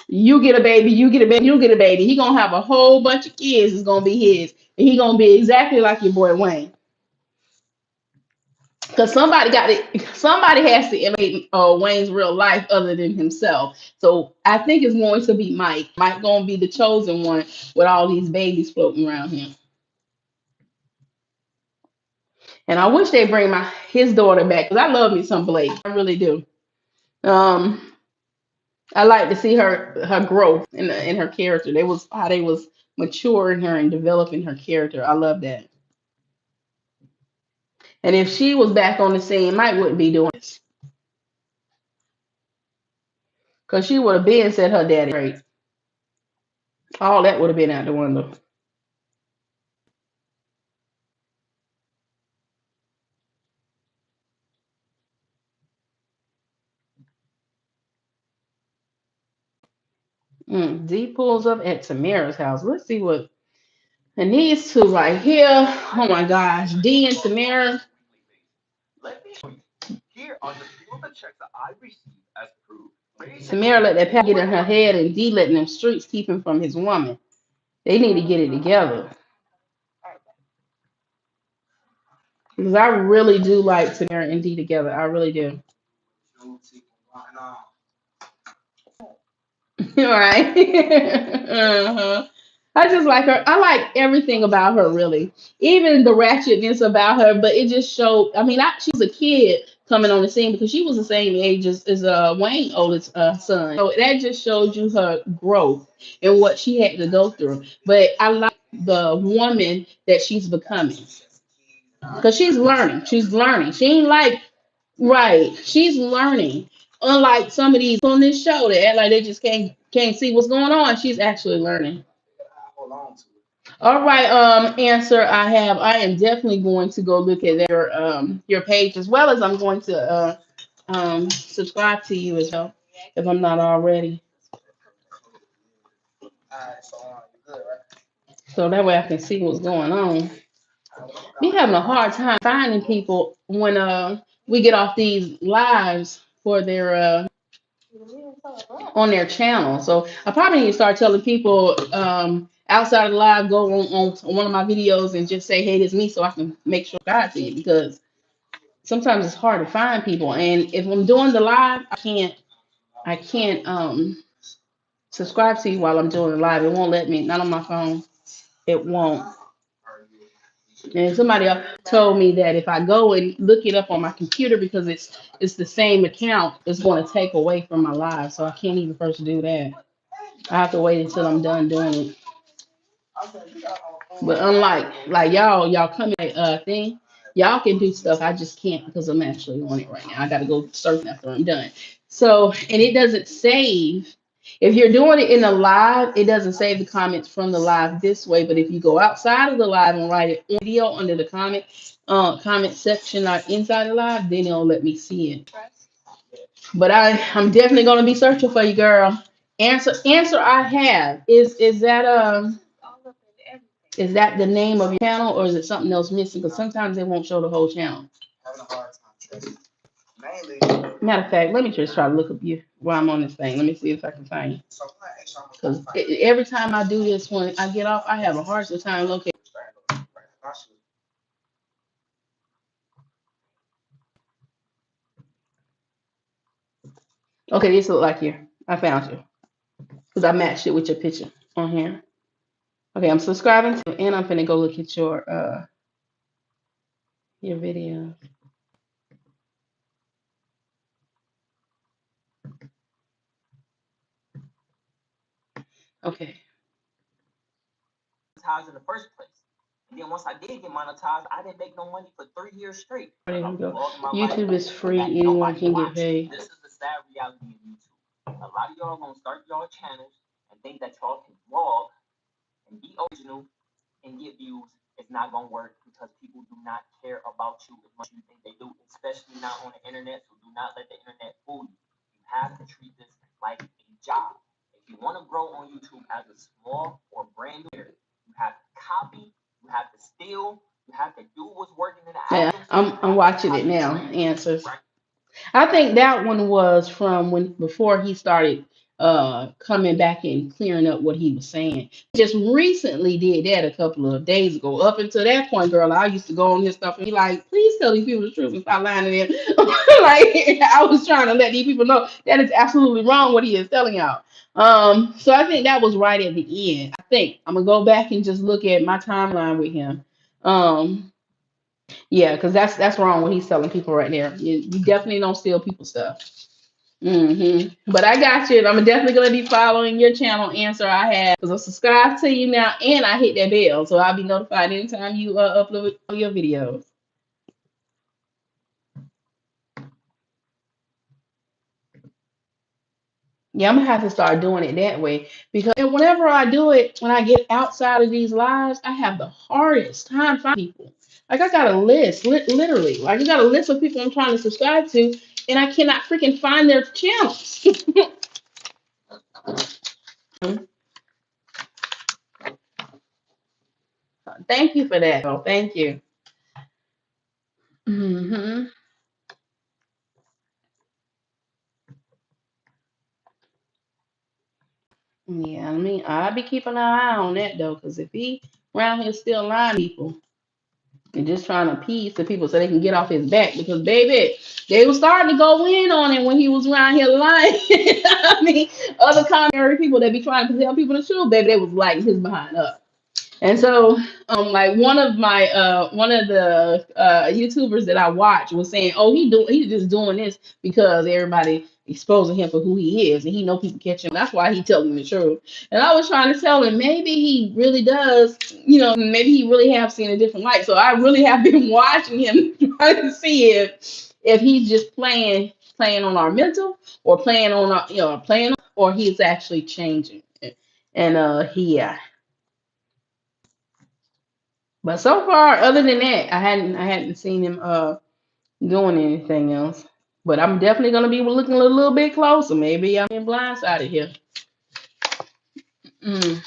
you get a baby, you get a baby, you get a baby. He gonna have a whole bunch of kids. It's gonna be his, and he gonna be exactly like your boy Wayne. Because somebody has to imitate Wayne's real life other than himself. So I think it's going to be Mike. Mike gonna be the chosen one with all these babies floating around him. And I wish they bring his daughter back because I love me some Blake. I really do. I like to see her growth in her character. How they was maturing her and developing her character. I love that. And if she was back on the scene, Mike wouldn't be doing this. Cause she would have been said her daddy great. All that would have been out the window. D pulls up at Tamara's house. Let's see what. And these two right here. Oh my gosh, D and Tamara. Let me show you. Here are the few of the checks that I received as proof. Tamara let that pat get in her head, and D letting them streets keep him from his woman. They need to get it together. Because I really do like Tamara and D together. I really do. Right. Uh-huh. I just like her. I like everything about her, really. Even the ratchetness about her, but it just showed. I mean, she was a kid coming on the scene because she was the same age as Wayne's oldest son. So that just showed you her growth and what she had to go through. But I like the woman that she's becoming because she's learning. She's learning. She ain't like right. She's learning. Unlike some of these on this show that act like they just can't see what's going on. She's actually learning. All right, answer I am definitely going to go look at your page as well as I'm going to subscribe to you as well if I'm not already. So that way I can see what's going on. Me having a hard time finding people when we get off these lives for their on their channel. So I probably need to start telling people outside of the live, go on one of my videos and just say, hey, it's me, so I can make sure God see it, because sometimes it's hard to find people. And if I'm doing the live, I can't subscribe to you while I'm doing the live. It won't let me, not on my phone. It won't. And somebody else told me that if I go and look it up on my computer because it's the same account, it's going to take away from my live. So I can't even first do that. I have to wait until I'm done doing it. But unlike like y'all come in thing, y'all can do stuff. I just can't because I'm actually on it right now. I gotta go surfing after I'm done. So and it doesn't save. If you're doing it in a live, it doesn't save the comments from the live this way. But if you go outside of the live and write it video under the comment section or inside the live, then it'll let me see it. But I'm definitely gonna be searching for you, girl. Answer I have. Is that the name of your channel or is it something else missing? Because sometimes they won't show the whole channel. Matter of fact, let me just try to look up you while I'm on this thing. Let me see if I can find you. Because every time I do this, when I get off, I have a hard time locating. Okay, this look like you. I found you because I matched it with your picture on here. Okay, I'm subscribing to, and I'm finna go look at your video. Okay. Monetized in the first place. And then once I did get monetized, I didn't make no money for 3 years straight. There you go. YouTube is free. Anyone can get paid. This is the sad reality of YouTube. A lot of y'all gonna start y'all channels and think that y'all can vlog and be original and get views. It's not gonna work because people do not care about you as much as you think they do, especially not on the internet. So do not let the internet fool you. You have to treat this like a job. If you want to grow on YouTube as a small or brand new, you have to copy, you have to steal, you have to do what's working in the algorithm. I'm watching it now. Answers. I think that one was from before he started coming back and clearing up what he was saying. Just recently did that a couple of days ago. Up until that point, girl, I used to go on his stuff and be like, please tell these people the truth and stop lying to them. Like I was trying to let these people know that is absolutely wrong what he is telling y'all. So I think that was right at the end. I think I'm gonna go back and just look at my timeline with him. Yeah, because that's wrong what he's telling people right there. You definitely don't steal people's stuff. But I got you. And I'm definitely gonna be following your channel. Answer I have because I'm subscribed to you now, and I hit that bell, so I'll be notified anytime you upload your videos. Yeah, I'm gonna have to start doing it that way because whenever I do it, when I get outside of these lives, I have the hardest time finding people. Like I got a list, literally. Like I got a list of people I'm trying to subscribe to, and I cannot freaking find their channels. Thank you for that. Oh, thank you. Hmm. Yeah, I mean, I'll be keeping an eye on that though, because if he around here still lying to people and just trying to appease the people so they can get off his back, because baby, they were starting to go in on him when he was around here lying. I mean, other commentary people that be trying to tell people the truth, baby, they was lighting his behind up. And so, like one of the YouTubers that I watch was saying, "Oh, he's just doing this because everybody exposing him for who he is, and he know people catch him. That's why he telling the truth." And I was trying to tell him maybe he really does, maybe he really have seen a different light. So I really have been watching him trying to see if he's just playing on our mental or playing on our, or he's actually changing. And yeah. But so far, other than that, I hadn't seen him doing anything else. But I'm definitely gonna be looking a little bit closer. Maybe I'm being blindsided here. Mm.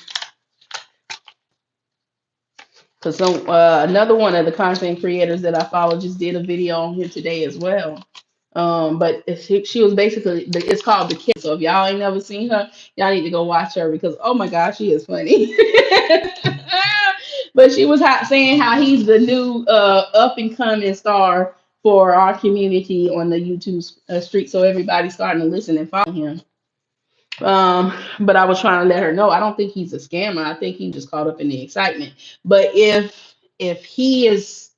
Cause another one of the content creators that I follow just did a video on here today as well. But she was basically it's called The Kid. So if y'all ain't never seen her, y'all need to go watch her because oh my gosh, she is funny. But she was saying how he's the new up and coming star for our community on the YouTube street. So everybody's starting to listen and follow him. But I was trying to let her know I don't think he's a scammer. I think he just caught up in the excitement. But if he is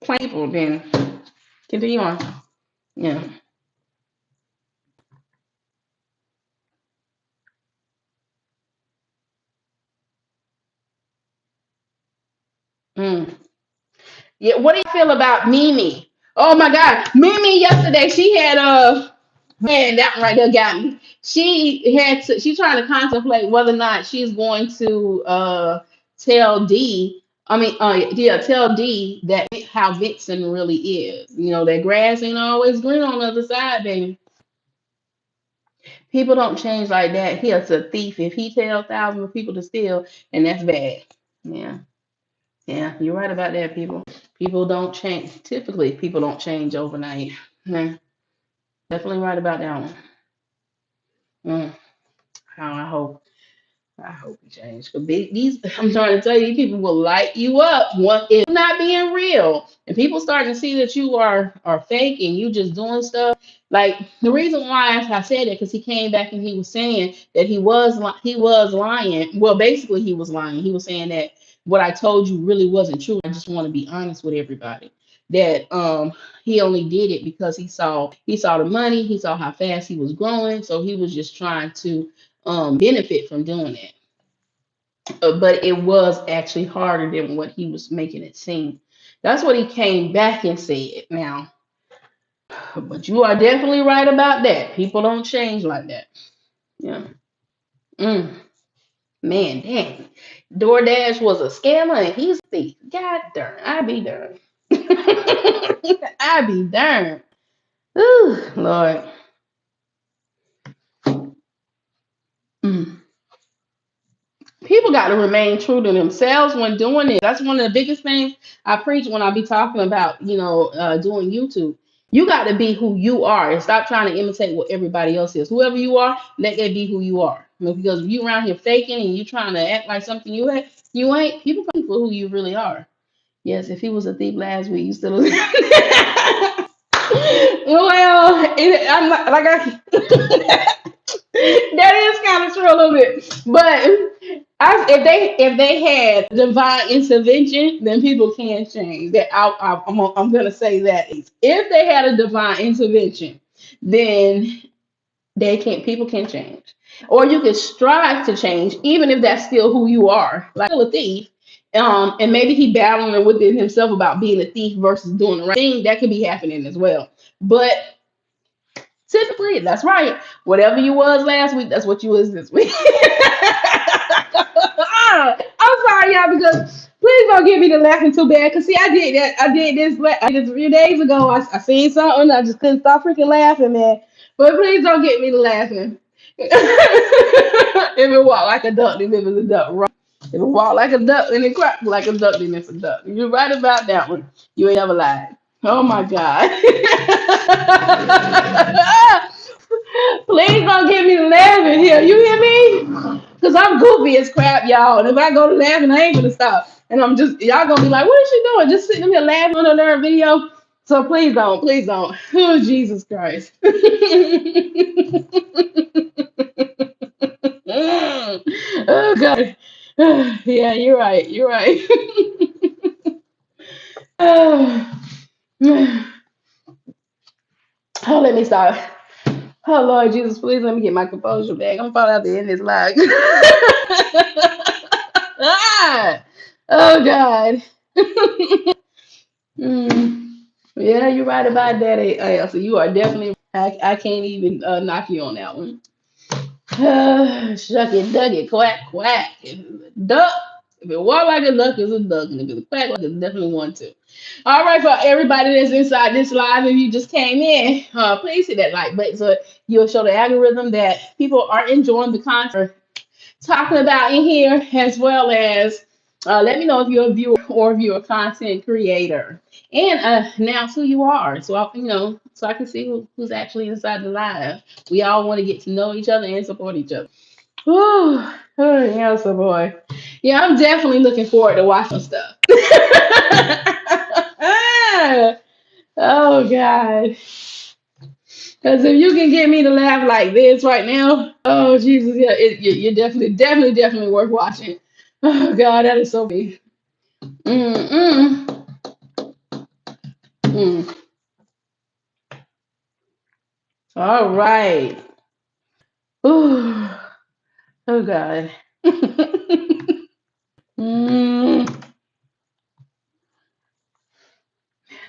playful, then continue on. Yeah. Mm. Yeah. What do you feel about Mimi? Oh my God, Mimi yesterday she had man, that one right there got me. She's trying to contemplate whether or not she's going to tell D. I mean, yeah, tell D that how Vixen really is. That grass ain't always green on the other side, baby. People don't change like that. He is a thief. If he tells thousands of people to steal, and that's bad. Yeah, yeah, you're right about that. People don't change. Typically, people don't change overnight. Yeah, definitely right about that one. Mm, I hope. I hope you change. Because these, I'm trying to tell you, people will light you up. What if not being real? And people starting to see that you are fake and you just doing stuff. Like the reason why I said it because he came back and he was saying that he was lying. Well, basically he was lying. He was saying that what I told you really wasn't true. I just want to be honest with everybody. That he only did it because he saw the money, he saw how fast he was growing, so he was just trying to benefit from doing it. But it was actually harder than what he was making it seem. That's what he came back and said. Now, but you are definitely right about that. People don't change like that. Yeah. Mm, man, dang. DoorDash was a scammer and he's a thief. God darn. I be darn. I be darn. Ooh, Lord. Mm. People got to remain true to themselves when doing it. That's one of the biggest things I preach when I be talking about, doing YouTube. You got to be who you are and stop trying to imitate what everybody else is. Whoever you are, let that be who you are. Because if you around here faking and you trying to act like something you ain't. People for who you really are. Yes, if he was a thief last week, you still. Well, I'm not, like that is kind of true a little bit, but if they had divine intervention, then people can change. I'm gonna say that if they had a divine intervention, then they can people can change, or you can strive to change, even if that's still who you are, like still a thief. And maybe he battling within himself about being a thief versus doing the right thing. That could be happening as well, but Typically, that's right. Whatever you was last week, that's what you was this week. I'm sorry, y'all, because please don't get me to laughing too bad. Cause see, I did that. I did this a few days ago. I seen something. I just couldn't stop freaking laughing, man. But please don't get me to laughing. If it walk like a duck, then it was a duck. Right? If it walk like a duck, then it quack like a duck, then it's a duck. You're right about that one. You ain't never lied. Oh my God. Please don't get me to laughing here. You hear me? Because I'm goofy as crap, y'all. And if I go to laughing, I ain't gonna stop. And I'm just, y'all gonna be like, what is she doing? Just sitting here laughing on another video. So please don't, please don't. Oh, Jesus Christ. Oh, God. Yeah, you're right. You're right. Oh, let me stop. Oh Lord Jesus, please let me get my composure back. I'm falling out the end of this live. Ah! Oh God. Mm. Yeah, you're right about that. So you are definitely. I can't even knock you on that one. Shuck it, duck it, quack, quack. If it's a duck, if it walk like a duck, it's a duck, and if it's a quack, like it's definitely one too. All right, for everybody that's inside this live, if you just came in, please hit that like button so you'll show the algorithm that people are enjoying the content talking about in here, as well as let me know if you're a viewer or if you're a content creator, and announce who you are, so so I can see who's actually inside the live. We all want to get to know each other and support each other. Whew. Oh, yeah, so boy. Yeah, I'm definitely looking forward to watching stuff. Oh God. Because if you can get me to laugh like this right now, oh Jesus, yeah, you're definitely worth watching. Oh God, that is so big. Mm, mm. All right. Ooh. Oh God. Mm.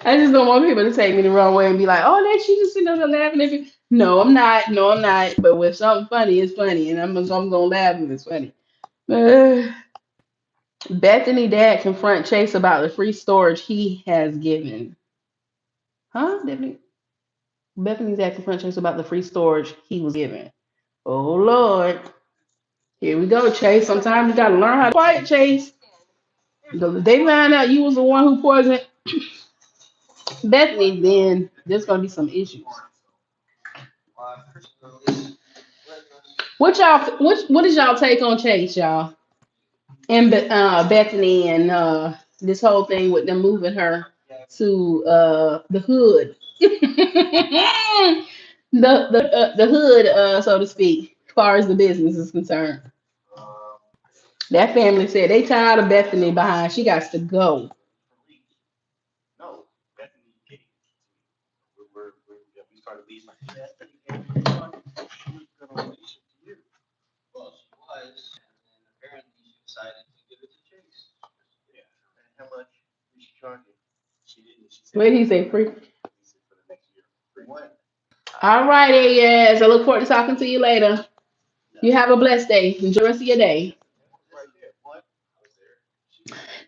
I just don't want people to take me the wrong way and be like, "Oh, that she just sitting there laughing at you." No, I'm not. No, I'm not. But when something funny is funny, and I'm gonna laugh if it's funny. Uh, Bethany dad confront Chase about the free storage he has given. Huh? Bethany's dad confront Chase about the free storage he was given. Oh Lord. Here we go, Chase. Sometimes you gotta learn how to quiet, Chase. Because if they find out you was the one who poisoned Bethany, then there's gonna be some issues. What is y'all take on Chase, y'all? And Bethany and this whole thing with them moving her to the hood. The hood, so to speak, as far as the business is concerned. That family said they tired of Bethany behind. She got to go. What did he say? Free. All right, yes. I look forward to talking to you later. You have a blessed day. Enjoy the rest of your day.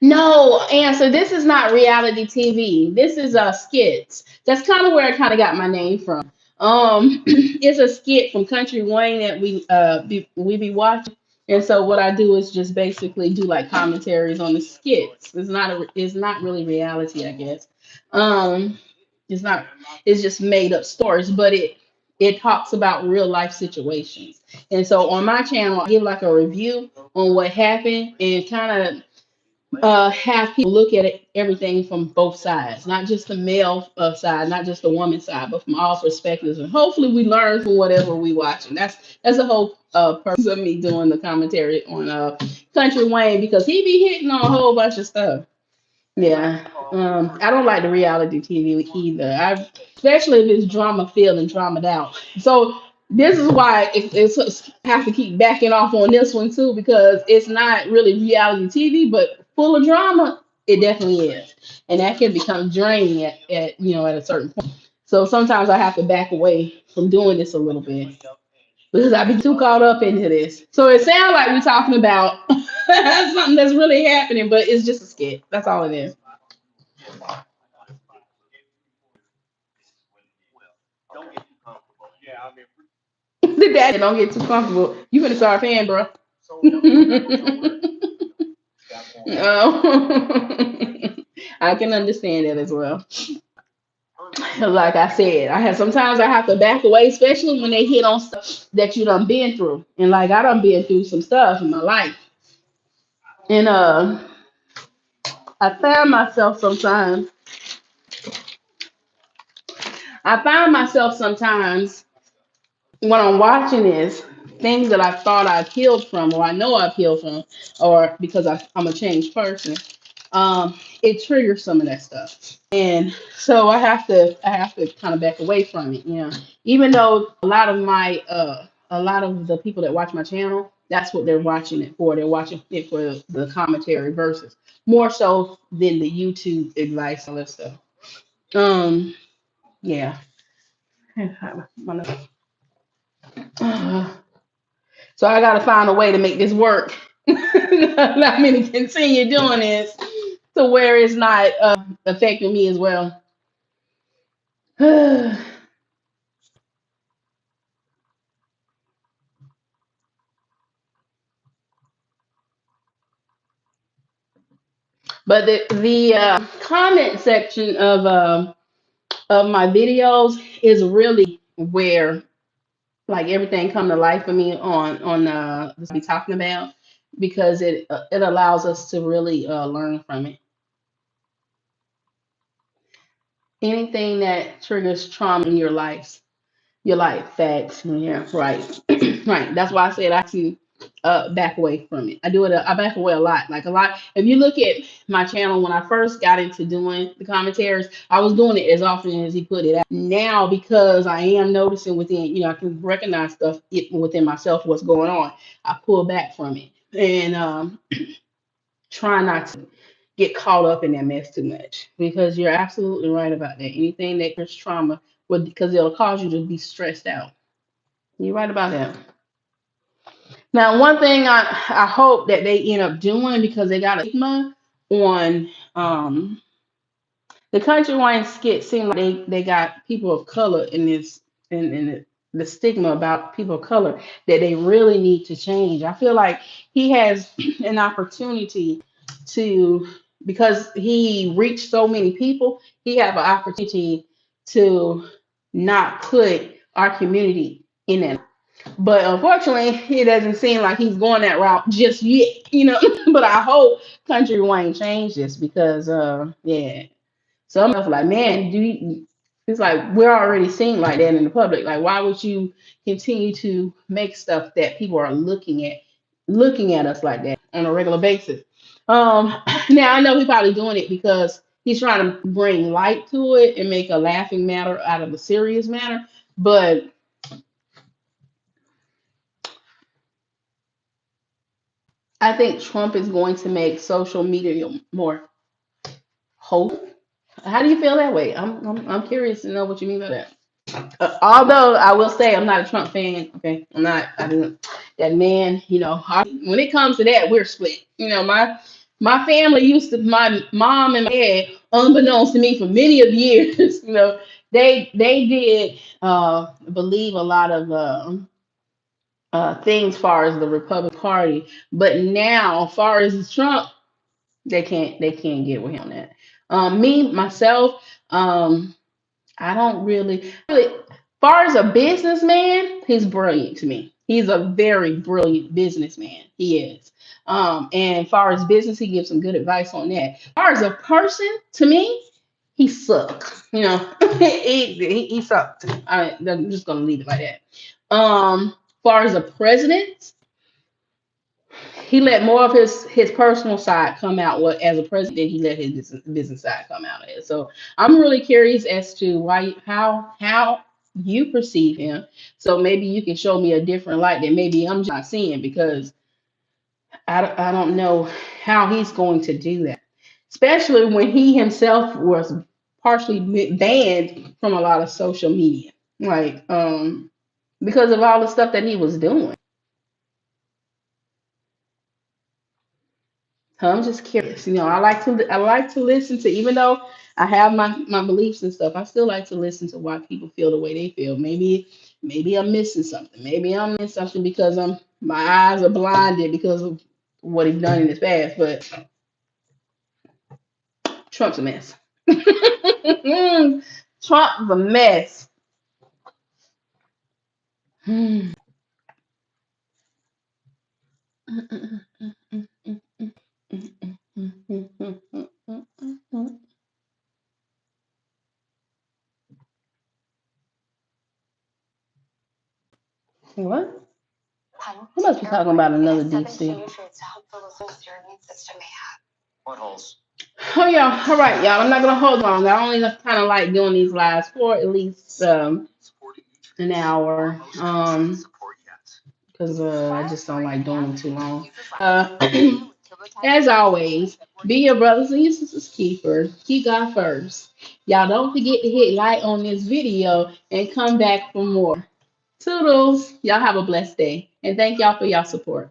No, and so this is not reality TV. This is skits. That's kind of where I kind of got my name from. It's a skit from Country Wayne that we be watching, and so what I do is just basically do like commentaries on the skits. It's not really reality, I guess. Um, it's not. It's just made up stories, but it talks about real life situations. And so on my channel, I give like a review on what happened and kind of have people look at it, everything from both sides, not just the male side, not just the woman side, but from all perspectives. And hopefully, we learn from whatever we watch. And that's the whole purpose of me doing the commentary on Country Wayne, because he be hitting on a whole bunch of stuff. Yeah. I don't like the reality TV either. Especially if it's drama filled and drama out. So this is why it's have to keep backing off on this one too, because it's not really reality TV, but full of drama. It definitely is, and that can become draining at a certain point. So sometimes I have to back away from doing this a little bit because I be too caught up into this. So it sounds like we're talking about something that's really happening, but it's just a skit. That's all it is. The daddy don't get too comfortable. You finna start paying, bro. No. I can understand that as well. Like I said, sometimes I have to back away, especially when they hit on stuff that you done been through. And like I done been through some stuff in my life. And I find myself sometimes I find myself sometimes when I'm watching this, things that I thought I've healed from, or I know I've healed from, or because I'm a changed person, it triggers some of that stuff. And so I have to kind of back away from it, Even though a lot of the people that watch my channel, that's what they're watching it for. They're watching it for the commentary verses, more so than the YouTube advice and all that stuff. Um, yeah. So I got to find a way to make this work. Allow me to continue doing this to where it's not affecting me as well. But the comment section of my videos is really where like everything come to life for me on this be talking about, because it allows us to really learn from it. Anything that triggers trauma in your life, facts. Yeah, right. Right. That's why I said I can back away from it. I back away a lot. Like a lot. If you look at my channel when I first got into doing the commentaries, I was doing it as often as he put it out. Now because I am noticing within, I can recognize stuff within myself, what's going on. I pull back from it and try not to get caught up in that mess too much, because you're absolutely right about that. Anything that creates trauma would, because it'll cause you to be stressed out. You're right about that. Now, one thing I hope that they end up doing, because they got a stigma on the country wine skit, seem like they got people of color in this, in the stigma about people of color that they really need to change. I feel like he has an opportunity to, because he reached so many people, he have an opportunity to not put our community in that. But unfortunately, it doesn't seem like he's going that route just yet. But I hope Country Wayne change this, because yeah, some of us like, man, it's like we're already seen like that in the public. Like, why would you continue to make stuff that people are looking at us like that on a regular basis? Now I know he's probably doing it because he's trying to bring light to it and make a laughing matter out of a serious matter. But I think Trump is going to make social media more whole. How do you feel that way? I'm curious to know what you mean by that. Although I will say I'm not a Trump fan. Okay, I'm not. I didn't. That man, when it comes to that, we're split. My family used to, my mom and my dad, unbeknownst to me for many of years, they did believe a lot of things as far as the Republican Party, but now as far as Trump, they can't get with him on that. Me myself, I don't really, far as a businessman, he's brilliant to me. He's a very brilliant businessman. He is. And far as business, he gives some good advice on that. Far as a person, to me, he sucked. He sucked. I'm just gonna leave it like that. Far as a president, he let more of his personal side come out. What, as a president, he let his business side come out of it. So I'm really curious as to why, how you perceive him. So maybe you can show me a different light that maybe I'm just not seeing, because I don't know how he's going to do that, especially when he himself was partially banned from a lot of social media, like because of all the stuff that he was doing. So I'm just curious. I like to listen to, even though I have my beliefs and stuff, I still like to listen to why people feel the way they feel. Maybe I'm missing something. Maybe I'm missing something because my eyes are blinded because of what he's done in his past. But Trump's a mess. Trump's a mess. What? We must be talking about another deep sea. Oh yeah, all right, y'all. I'm not gonna hold on. I only kind of like doing these lives for at least an hour. Because I just don't like doing them too long. As always, be your brothers and your sisters keeper. Keep God first. Y'all don't forget to hit like on this video and come back for more. Toodles. Y'all have a blessed day. And thank y'all for y'all support.